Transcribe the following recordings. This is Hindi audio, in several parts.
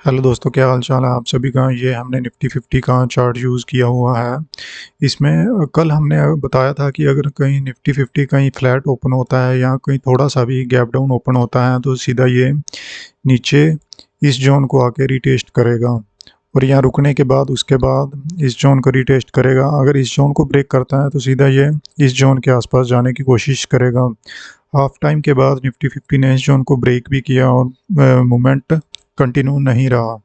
हेलो दोस्तों, क्या हाल चाल है आप सभी का। ये हमने निफ्टी 50 का चार्ट यूज़ किया हुआ है। इसमें कल हमने बताया था कि अगर कहीं निफ्टी 50 कहीं फ्लैट ओपन होता है या कहीं थोड़ा सा भी गैप डाउन ओपन होता है तो सीधा ये नीचे इस जोन को आके रिटेस्ट करेगा और यहाँ रुकने के बाद उसके बाद इस जोन को रिटेस्ट करेगा। अगर इस जोन को ब्रेक करता है तो सीधा ये इस जोन के आसपास जाने की कोशिश करेगा। हाफ टाइम के बाद निफ्टी 50 ने इस जोन को ब्रेक भी किया और मूवमेंट कंटिन्यू नहीं रहा।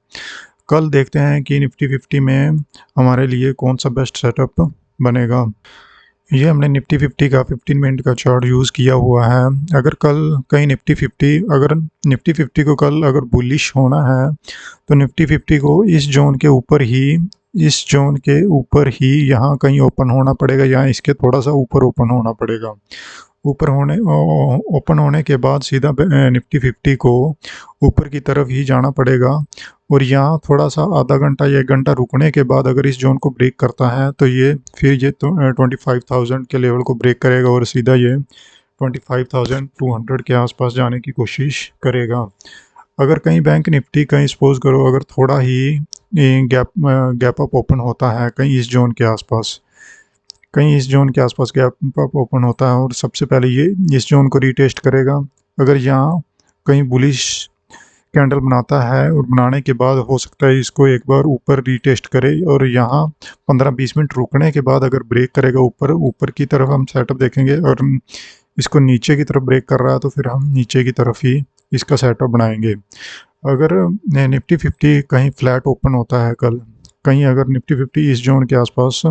कल देखते हैं कि निफ्टी 50 में हमारे लिए कौन सा बेस्ट सेटअप बनेगा। ये हमने निफ्टी 50 का 15 मिनट का चार्ट यूज़ किया हुआ है। अगर कल कहीं निफ्टी 50 को कल अगर बुलिश होना है तो निफ्टी 50 को इस जोन के ऊपर ही यहाँ कहीं ओपन होना पड़ेगा या इसके थोड़ा सा ऊपर ओपन होना पड़ेगा। ओपन होने के बाद सीधा निफ्टी 50 को ऊपर की तरफ ही जाना पड़ेगा और यहाँ थोड़ा सा आधा घंटा या 1 घंटा रुकने के बाद अगर इस जोन को ब्रेक करता है तो ये 25,000 के लेवल को ब्रेक करेगा और सीधा ये 25,200 के आसपास जाने की कोशिश करेगा। अगर कहीं बैंक निफ्टी कहीं सपोज करो अगर थोड़ा ही गैप अप ओपन होता है कहीं इस जोन के आसपास गैप अप ओपन होता है और सबसे पहले ये इस जोन को रिटेस्ट करेगा। अगर यहाँ कहीं बुलिश कैंडल बनाता है और बनाने के बाद हो सकता है इसको एक बार ऊपर रिटेस्ट करे और यहाँ 15-20 मिनट रुकने के बाद अगर ब्रेक करेगा ऊपर की तरफ हम सेटअप देखेंगे और इसको नीचे की तरफ ब्रेक कर रहा है तो फिर हम नीचे की तरफ ही इसका सेटअप बनाएंगे। अगर निफ्टी 50 कहीं फ्लैट ओपन होता है कहीं अगर निफ्टी 50 इस जोन के आसपास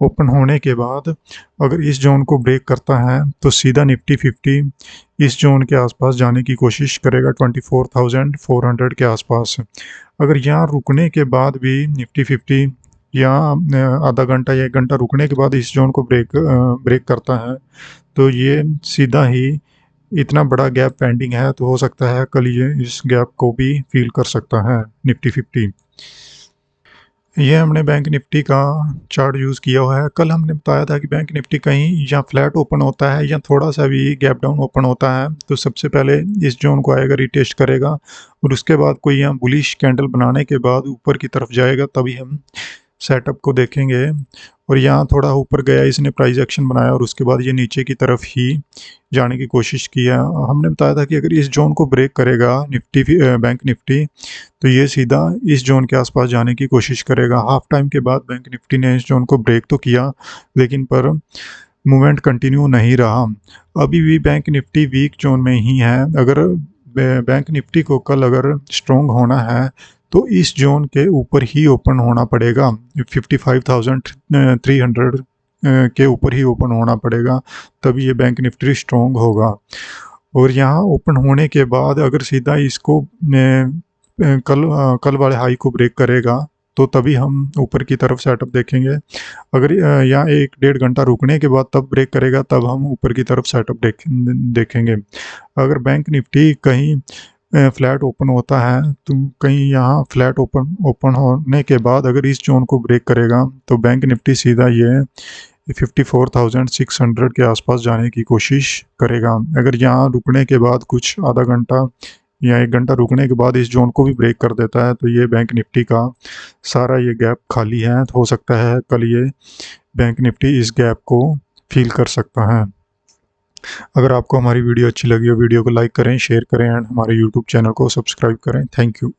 ओपन होने के बाद अगर इस जोन को ब्रेक करता है तो सीधा निफ्टी 50 इस जोन के आसपास जाने की कोशिश करेगा 24,400 के आसपास। अगर यहाँ रुकने के बाद भी निफ्टी 50 या आधा घंटा या 1 घंटा रुकने के बाद इस जोन को ब्रेक करता है तो ये सीधा ही इतना बड़ा गैप पेंडिंग है तो हो सकता है कल ये इस गैप को भी फील कर सकता है निफ्टी 50। ये हमने बैंक निफ्टी का चार्ट यूज़ किया हुआ है। कल हमने बताया था कि बैंक निफ्टी कहीं या फ्लैट ओपन होता है या थोड़ा सा भी गैप डाउन ओपन होता है तो सबसे पहले इस जोन को आएगा रिटेस्ट करेगा और उसके बाद कोई यहाँ बुलिश कैंडल बनाने के बाद ऊपर की तरफ जाएगा तभी हम सेटअप को देखेंगे। और यहाँ थोड़ा ऊपर गया इसने प्राइस एक्शन बनाया और उसके बाद ये नीचे की तरफ ही जाने की कोशिश किया। हमने बताया था कि अगर इस जोन को ब्रेक करेगा बैंक निफ्टी तो ये सीधा इस जोन के आसपास जाने की कोशिश करेगा। हाफ टाइम के बाद बैंक निफ्टी ने इस जोन को ब्रेक तो किया लेकिन पर मूवमेंट कंटिन्यू नहीं रहा। अभी भी बैंक निफ्टी वीक जोन में ही है। अगर बैंक निफ्टी को कल अगर स्ट्रॉन्ग होना है तो इस जोन के ऊपर ही ओपन होना पड़ेगा। 55,300 के ऊपर ही ओपन होना पड़ेगा तभी ये बैंक निफ्टी स्ट्रॉन्ग होगा। और यहाँ ओपन होने के बाद अगर सीधा इसको कल वाले हाई को ब्रेक करेगा तो तभी हम ऊपर की तरफ सेटअप देखेंगे। अगर यहाँ 1-1.5 घंटा रुकने के बाद तब ब्रेक करेगा तब हम ऊपर की तरफ सेटअप देखेंगे। अगर बैंक निफ्टी कहीं फ्लैट ओपन होता है तो कहीं यहाँ फ्लैट ओपन होने के बाद अगर इस जोन को ब्रेक करेगा तो बैंक निफ्टी सीधा ये 54,600 के आसपास जाने की कोशिश करेगा। अगर यहाँ रुकने के बाद कुछ आधा घंटा या 1 घंटा रुकने के बाद इस जोन को भी ब्रेक कर देता है तो ये बैंक निफ्टी का सारा ये गैप खाली है तो हो सकता है कल ये बैंक निफ्टी इस गैप को फील कर सकता है। अगर आपको हमारी वीडियो अच्छी लगी हो वीडियो को लाइक करें, शेयर करें एंड हमारे यूट्यूब चैनल को सब्सक्राइब करें। Thank you.